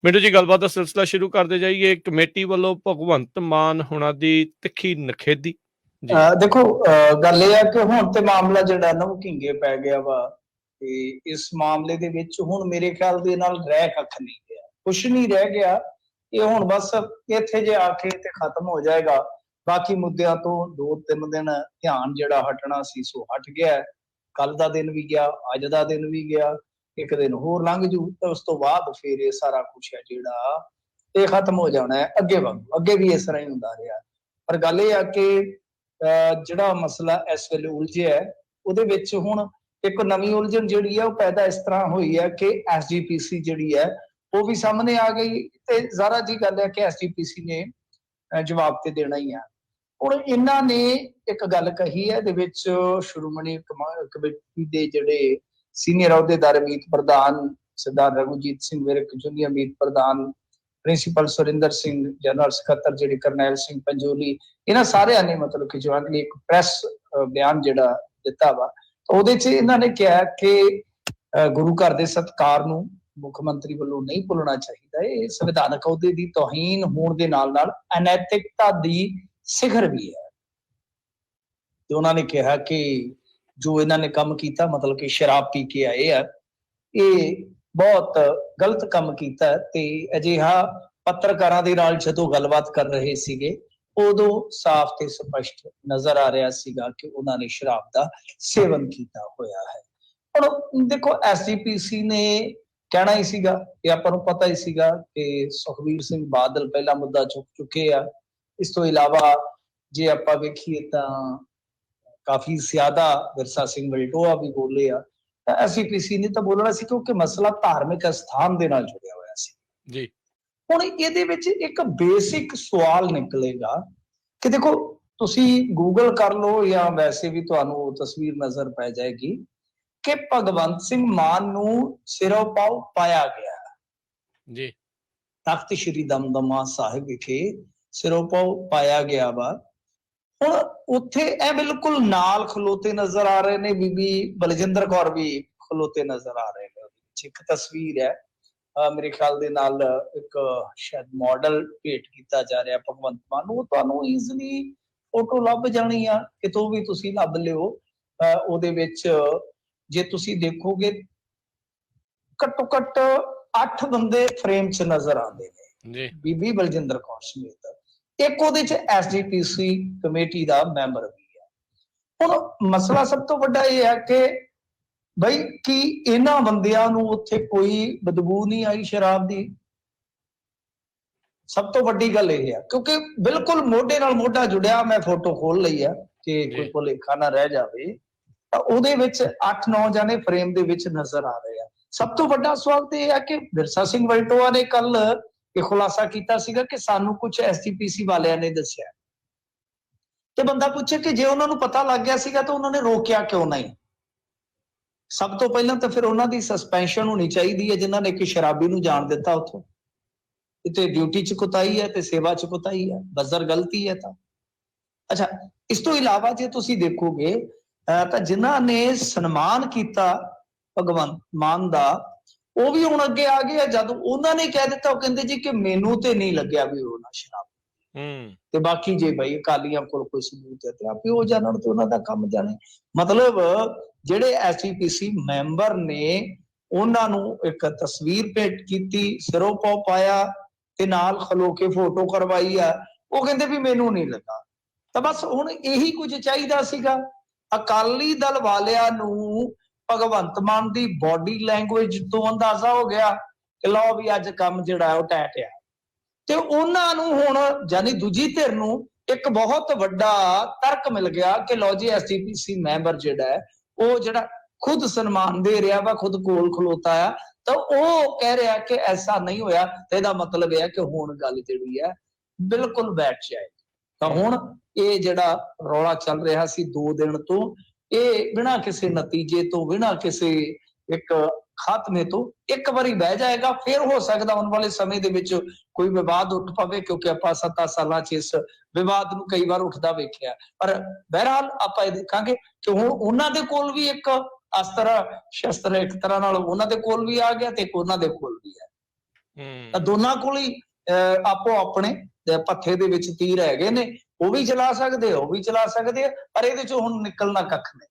ਮਿੰਟੂ ਜੀ, ਗੱਲਬਾਤ ਦਾ ਸਿਲਸਿਲਾ ਸ਼ੁਰੂ ਕਰਦੇ ਜਾਈਏ। ਕਮੇਟੀ ਵੱਲੋਂ ਭਗਵੰਤ ਮਾਨ ਹੋਣਾ ਦੀ ਤਿੱਖੀ ਨਿਖੇਧੀ ਜੀ। ਦੇਖੋ, ਗੱਲ ਇਹ ਆ ਕਿ ਹੁਣ ਤੇ ਮਾਮਲਾ ਜਿਹੜਾ ਨਾ ਉਹ ਘਿੰਗੇ ਪੈ ਗਿਆ ਵਾ ਤੇ ਇਸ ਮਾਮਲੇ ਦੇ ਵਿੱਚ ਹੁਣ ਮੇਰੇ ਖਿਆਲ ਦੇ ਨਾਲ ਰਹਿ ਕੱਖ ਨਹੀਂ ਗਿਆ, ਕੁਛ ਨਹੀਂ ਰਹਿ ਗਿਆ। ਇਹ ਹੁਣ ਬਸ ਇੱਥੇ ਜੇ ਆ ਕੇ ਤੇ ਖਤਮ ਹੋ ਜਾਏਗਾ। ਬਾਕੀ ਮੁੱਦਿਆਂ ਤੋਂ 2-3 ਦਿਨ ਧਿਆਨ ਜਿਹੜਾ ਹਟਣਾ ਸੀ ਸੋ ਹਟ ਗਿਆ। ਕੱਲ ਦਾ ਦਿਨ ਵੀ ਗਿਆ, ਅੱਜ ਦਾ ਦਿਨ ਵੀ ਗਿਆ, ਇੱਕ ਦਿਨ ਹੋਰ ਲੰਘ ਜੂ ਤੇ ਉਸ ਤੋਂ ਬਾਅਦ ਫਿਰ ਇਹ ਸਾਰਾ ਕੁਛ ਹੈ ਜਿਹੜਾ ਇਹ ਖਤਮ ਹੋ ਜਾਣਾ ਹੈ। ਅੱਗੇ ਵਾਂਗੂ ਅੱਗੇ ਵੀ ਇਸ ਤਰ੍ਹਾਂ ਹੀ ਹੁੰਦਾ ਰਿਹਾ। ਪਰ ਗੱਲ ਇਹ ਆ ਕਿ ਜਿਹੜਾ ਮਸਲਾ ਇਸ ਵੇਲੇ ਉਲਝਿਆ ਹੈ ਉਹਦੇ ਵਿੱਚ ਹੁਣ ਇੱਕ ਨਵੀਂ ਉਲਝਣ ਜਿਹੜੀ ਹੈ ਉਹ ਪੈਦਾ ਇਸ ਤਰ੍ਹਾਂ ਹੋਈ ਹੈ ਕਿ SGPC ਜਿਹੜੀ ਹੈ ਉਹ ਵੀ ਸਾਹਮਣੇ ਆ ਗਈ ਤੇ ਜ਼ਾਰਾ ਜੀ ਗੱਲ ਹੈ ਕਿ SGPC ਨੇ ਜਵਾਬ ਤੇ ਦੇਣਾ ਹੀ ਆ। ਹੁਣ ਇਹਨਾਂ ਨੇ ਇੱਕ ਗੱਲ ਕਹੀ ਹੈ ਇਹਦੇ ਵਿੱਚ ਸ਼੍ਰੋਮਣੀ ਕਮੇਟੀ ਦੇ ਜਿਹੜੇ ਸੀਨੀਅਰ ਅਹੁਦੇਦਾਰ ਮੀਤ ਪ੍ਰਧਾਨ ਸਰਦਾਰ ਰਘੂਜੀਤ ਸਿੰਘ ਵਿਰਕ, ਜੂਨੀਅਰ ਮੀਤ ਪ੍ਰਧਾਨ ਪ੍ਰਿੰਸੀਪਲ ਸੁਰਿੰਦਰ ਸਿੰਘ, ਜਨਰਲ ਸਕੱਤਰ ਜਿਹੜੇ ਕਰਨੈਲ ਸਿੰਘ ਪੰਜੋਲੀ, ਇਹਨਾਂ ਸਾਰਿਆਂ ਨੇ ਮਤਲਬ ਕਿ ਜੁਆਇੰਟਲੀ ਇੱਕ ਪ੍ਰੈਸ ਬਿਆਨ ਜਿਹੜਾ ਦਿੱਤਾ ਵਾ। ਉਹਦੇ 'ਚ ਇਹਨਾਂ ਨੇ ਕਿਹਾ ਕਿ ਗੁਰੂ ਘਰ ਦੇ ਸਤਿਕਾਰ ਨੂੰ ਮੁੱਖ ਮੰਤਰੀ ਵੱਲੋਂ ਨਹੀਂ ਭੁੱਲਣਾ ਚਾਹੀਦਾ। ਇਹ ਸੰਵਿਧਾਨਕ ਅਹੁਦੇ ਦੀ ਤੋਹੀਨ ਹੋਣ ਦੇ ਨਾਲ ਨਾਲ ਅਨੈਤਿਕਤਾ ਦੀ ਸਿਖਰ ਵੀ ਹੈ। ਤੇ ਉਹਨਾਂ ਨੇ ਕਿਹਾ ਕਿ ਜੋ ਇਹਨਾਂ ਨੇ ਕੰਮ ਕੀਤਾ, ਮਤਲਬ ਕਿ ਸ਼ਰਾਬ ਪੀ ਕੇ ਆਏ ਆ, ਇਹ ਬਹੁਤ ਗਲਤ ਕੰਮ ਕੀਤਾ। ਤੇ ਅਜਿਹਾ ਪੱਤਰਕਾਰਾਂ ਦੇ ਨਾਲ ਜਦੋਂ ਗੱਲਬਾਤ ਕਰ ਰਹੇ ਸੀਗੇ ਉਦੋਂ ਸਾਫ਼ ਤੇ ਸਪਸ਼ਟ ਨਜ਼ਰ ਆ ਰਿਹਾ ਸੀਗਾ ਕਿ ਉਹਨਾਂ ਨੇ ਸ਼ਰਾਬ ਦਾ ਸੇਵਨ ਕੀਤਾ ਹੋਇਆ ਹੈ। ਹੁਣ ਦੇਖੋ, SGPC ਨੇ ਕਹਿਣਾ ਹੀ ਸੀਗਾ, ਇਹ ਆਪਾਂ ਨੂੰ ਪਤਾ ਹੀ ਸੀਗਾ ਕਿ ਸੁਖਬੀਰ ਸਿੰਘ ਬਾਦਲ ਪਹਿਲਾ ਮੁੱਦਾ ਚੁੱਕ ਚੁੱਕੇ ਆ। ਇਸ ਤੋਂ ਇਲਾਵਾ ਜੇ ਆਪਾਂ ਵੇਖੀਏ ਤਾਂ ਕਾਫੀ ਜ਼ਿਆਦਾ ਵਿਰਸਾ ਸਿੰਘ ਵਲਟੋਆ ਵੀ ਬੋਲੇ ਆ। SGPC ਨੇ ਤਾਂ ਬੋਲਣਾ ਸੀ ਕਿਉਂਕਿ ਮਸਲਾ ਧਾਰਮਿਕ ਅਸਥਾਨ ਦੇ ਨਾਲ ਜੁੜਿਆ ਹੋਇਆ ਸੀ ਜੀ। ਹੁਣ ਇਹਦੇ ਵਿੱਚ ਇੱਕ ਬੇਸਿਕ ਸਵਾਲ ਨਿਕਲੇਗਾ ਕਿ ਦੇਖੋ, ਤੁਸੀਂ ਗੂਗਲ ਕਰ ਲਓ ਜਾਂ ਵੈਸੇ ਵੀ ਤੁਹਾਨੂੰ ਤਸਵੀਰ ਨਜ਼ਰ ਪੈ ਜਾਏਗੀ ਕਿ ਭਗਵੰਤ ਸਿੰਘ ਮਾਨ ਨੂੰ ਸਿਰੋਂ ਪਾਉ ਪਾਇਆ ਗਿਆ ਜੀ। ਤਖਤ ਸ਼੍ਰੀ ਦਮਦਮਾ ਸਾਹਿਬ ਵਿਖੇ ਸਿਰੋਂ ਪਾਉ ਪਾਇਆ ਗਿਆ ਵਾ। ਹੁਣ ਉੱਥੇ ਇਹ ਬਿਲਕੁਲ ਨਾਲ ਖਲੋਤੇ ਨਜ਼ਰ ਆ ਰਹੇ ਨੇ, ਬੀਬੀ ਬਲਜਿੰਦਰ ਕੌਰ ਵੀ ਖਲੋਤੇ ਨਜ਼ਰ ਆ ਰਹੇ ਨੇ। ਉਹਦੇ ਵਿੱਚ ਇੱਕ ਤਸਵੀਰ ਹੈ, ਮੇਰੇ ਖਿਆਲ ਦੇ ਨਾਲ ਇੱਕ ਸ਼ਾਇਦ ਮਾਡਲ ਭੇਟ ਕੀਤਾ ਜਾ ਰਿਹਾ ਭਗਵੰਤ ਮਾਨ ਨੂੰ। ਤੁਹਾਨੂੰ ਈਜ਼ਲੀ ਫੋਟੋ ਲੱਭ ਜਾਣੀ ਆ, ਕਿਤੋਂ ਵੀ ਤੁਸੀਂ ਲੱਭ ਲਿਓ। ਉਹਦੇ ਵਿੱਚ ਜੇ ਤੁਸੀਂ ਦੇਖੋਗੇ ਘੱਟੋ ਘੱਟ 8 ਬੰਦੇ ਫਰੇਮ 'ਚ ਨਜ਼ਰ ਆਉਂਦੇ ਨੇ, ਬੀਬੀ ਬਲਜਿੰਦਰ ਕੌਰ ਸਮੇਤ। ਇੱਕ ਉਹਦੇ 'ਚ SGPC ਕਮੇਟੀ ਦਾ ਮੈਂਬਰ ਵੀ ਹੈ। ਹੁਣ ਮਸਲਾ ਸਭ ਤੋਂ ਵੱਡਾ ਇਹ ਹੈ ਕਿ ਬਈ ਕੀ ਇਹਨਾਂ ਬੰਦਿਆਂ ਨੂੰ ਉੱਥੇ ਕੋਈ ਬਦਬੂ ਨਹੀਂ ਆਈ ਸ਼ਰਾਬ ਦੀ? ਸਭ ਤੋਂ ਵੱਡੀ ਗੱਲ ਇਹ ਹੈ ਕਿਉਂਕਿ ਬਿਲਕੁਲ ਮੋਢੇ ਨਾਲ ਮੋਢਾ ਜੁੜਿਆ। ਮੈਂ ਫੋਟੋ ਖੋਲ ਲਈ ਆ ਕਿ ਕੋਈ ਭੁਲੇਖਾ ਨਾ ਰਹਿ ਜਾਵੇ। ਤਾਂ ਉਹਦੇ ਵਿੱਚ 8-9 ਜਾਣੇ ਫਰੇਮ ਦੇ ਵਿੱਚ ਨਜ਼ਰ ਆ ਰਹੇ ਆ। ਸਭ ਤੋਂ ਵੱਡਾ ਸਵਾਲ ਤੇ ਇਹ ਹੈ ਕਿ ਵਿਰਸਾ ਸਿੰਘ ਵਲਟੋਆ ਨੇ ਕੱਲ ਇਹ ਖੁਲਾਸਾ ਕੀਤਾ ਸੀਗਾ ਕਿ ਸਾਨੂੰ ਕੁਝ SGPC ਵਾਲਿਆਂ ਨੇ ਦੱਸਿਆ। ਤੇ ਬੰਦਾ ਪੁੱਛੇ ਕਿ ਜੇ ਉਹਨਾਂ ਨੂੰ ਪਤਾ ਲੱਗ ਗਿਆ ਸੀਗਾ ਤਾਂ ਉਹਨਾਂ ਨੇ ਰੋਕਿਆ ਕਿਉਂ ਨਹੀਂ? ਸਭ ਤੋਂ ਪਹਿਲਾਂ ਤਾਂ ਫਿਰ ਉਹਨਾਂ ਦੀ ਸਸਪੈਂਸ਼ਨ ਹੋਣੀ ਚਾਹੀਦੀ ਹੈ ਜਿਨ੍ਹਾਂ ਨੇ ਕਿ ਸ਼ਰਾਬੀ ਨੂੰ ਜਾਣ ਦਿੱਤਾ ਉੱਥੋਂ। ਤੇ ਡਿਊਟੀ 'ਚ ਕੁਤਾਹੀ ਹੈ ਤੇ ਸੇਵਾ 'ਚ ਕੁਤਾਹੀ ਹੈ, ਬਜ਼ਰ ਗਲਤੀ ਹੈ ਤਾਂ। ਅੱਛਾ, ਇਸ ਤੋਂ ਇਲਾਵਾ ਜੇ ਤੁਸੀਂ ਦੇਖੋਗੇ ਤਾਂ ਜਿਨ੍ਹਾਂ ਨੇ ਸਨਮਾਨ ਕੀਤਾ ਭਗਵੰਤ ਮਾਨ ਦਾ, ਉਹ ਵੀ ਹੁਣ ਅੱਗੇ ਆ ਗਏ। ਜਦ ਉਹਨਾਂ ਨੇ ਕਹਿ ਦਿੱਤਾ, ਉਹ ਕਹਿੰਦੇ ਜੀ ਕਿ ਮੈਨੂੰ ਤੇ ਨਹੀਂ ਲੱਗਿਆ ਵੀ ਉਹ ਨਾ ਸ਼ਰਾਬ ਤੇ ਬਾਕੀ ਜੇ ਬਈ ਅਕਾਲੀਆਂ ਕੋਲ ਕੋਈ ਸਬੂਤ ਹੈ ਤੇ ਆਪੇ ਉਹ ਜਾਣਨ ਤੇ ਉਹਨਾਂ ਦਾ ਕੰਮ ਜਾਣੇ। ਮਤਲਬ ਜਿਹੜੇ SGPC ਮੈਂਬਰ ਨੇ ਉਹਨਾਂ ਨੂੰ ਇੱਕ ਤਸਵੀਰ ਭੇਟ ਕੀਤੀ, ਸਿਰੋਂ ਪਾਉ ਪਾਇਆ ਤੇ ਨਾਲ ਖਲੋ ਕੇ ਫੋਟੋ ਕਰਵਾਈ ਆ। ਉਹ ਕਹਿੰਦੇ ਵੀ ਮੈਨੂੰ ਨਹੀਂ ਲੱਗਾ। ਤਾਂ ਬਸ ਹੁਣ ਇਹੀ ਕੁਝ ਚਾਹੀਦਾ ਸੀਗਾ। ਅਕਾਲੀ ਦਲ ਵਾਲਿਆਂ ਨੂੰ ਭਗਵੰਤ ਮਾਨ ਦੀ ਬਾਡੀ ਲੈਂਗੁਏਜ ਤੋਂ ਅੰਦਾਜ਼ਾ ਹੋ ਗਿਆ ਕਿ ਲਓ ਵੀ ਅੱਜ ਕੰਮ ਜਿਹੜਾ ਉਹ ਟੈਟ ਆ। ਤੇ ਉਹਨਾਂ ਨੂੰ ਹੁਣ ਯਾਨੀ ਦੂਜੀ ਧਿਰ ਨੂੰ ਇੱਕ ਬਹੁਤ ਵੱਡਾ ਤਰਕ ਮਿਲ ਗਿਆ ਕਿ ਲਓ ਜੀ SGPC ਮੈਂਬਰ ਜਿਹੜਾ ਹੈ ਉਹ ਜਿਹੜਾ ਖੁਦ ਸਨਮਾਨ ਦੇ ਰਿਹਾ ਵਾ, ਖੁਦ ਕੋਲ ਖਲੋਤਾ ਆ, ਤਾਂ ਉਹ ਕਹਿ ਰਿਹਾ ਕਿ ਐਸਾ ਨਹੀਂ ਹੋਇਆ। ਤੇ ਇਹਦਾ ਮਤਲਬ ਇਹ ਹੈ ਕਿ ਹੁਣ ਗੱਲ ਜਿਹੜੀ ਹੈ ਬਿਲਕੁਲ ਬੈਠ ਜਾਏਗੀ। ਤਾਂ ਹੁਣ ਇਹ ਜਿਹੜਾ ਰੌਲਾ ਚੱਲ ਰਿਹਾ ਸੀ 2 ਦਿਨ ਤੋਂ, ਇਹ ਬਿਨਾਂ ਕਿਸੇ ਨਤੀਜੇ ਤੋਂ, ਬਿਨਾਂ ਕਿਸੇ ਇੱਕ ਖਾਤਮੇ ਤੋਂ ਇੱਕ ਵਾਰੀ ਬਹਿ ਜਾਏਗਾ। ਫਿਰ ਹੋ ਸਕਦਾ ਆਉਣ ਵਾਲੇ ਸਮੇਂ ਦੇ ਵਿੱਚ ਕੋਈ ਵਿਵਾਦ ਉੱਠ ਪਵੇ, ਕਿਉਂਕਿ ਆਪਾਂ 7 ਸਾਲਾਂ 'ਚ ਇਸ ਵਿਵਾਦ ਨੂੰ ਕਈ ਵਾਰ ਉੱਠਦਾ ਵੇਖਿਆ। ਪਰ ਬਹਿਰਹਾਲ ਆਪਾਂ ਇਹ ਦੇਖਾਂਗੇ ਕਿ ਹੁਣ ਉਹਨਾਂ ਦੇ ਕੋਲ ਵੀ ਇੱਕ ਅਸਤਰ ਸ਼ਸਤਰ ਇੱਕ ਤਰ੍ਹਾਂ ਨਾਲ ਉਹਨਾਂ ਦੇ ਕੋਲ ਵੀ ਆ ਗਿਆ ਤੇ ਉਹਨਾਂ ਦੇ ਕੋਲ ਵੀ ਹੈ। ਤਾਂ ਦੋਨਾਂ ਕੋਲ ਹੀ ਆਪੋ ਆਪਣੇ ਪੱਥੇ ਦੇ ਵਿੱਚ ਤੀਰ ਹੈਗੇ ਨੇ, ਉਹ ਵੀ ਚਲਾ ਸਕਦੇ ਆ, ਉਹ ਵੀ ਚਲਾ ਸਕਦੇ ਆ, ਪਰ ਇਹਦੇ ਚੋਂ ਹੁਣ ਨਿਕਲਣਾ ਕੱਖ ਨਹੀਂ।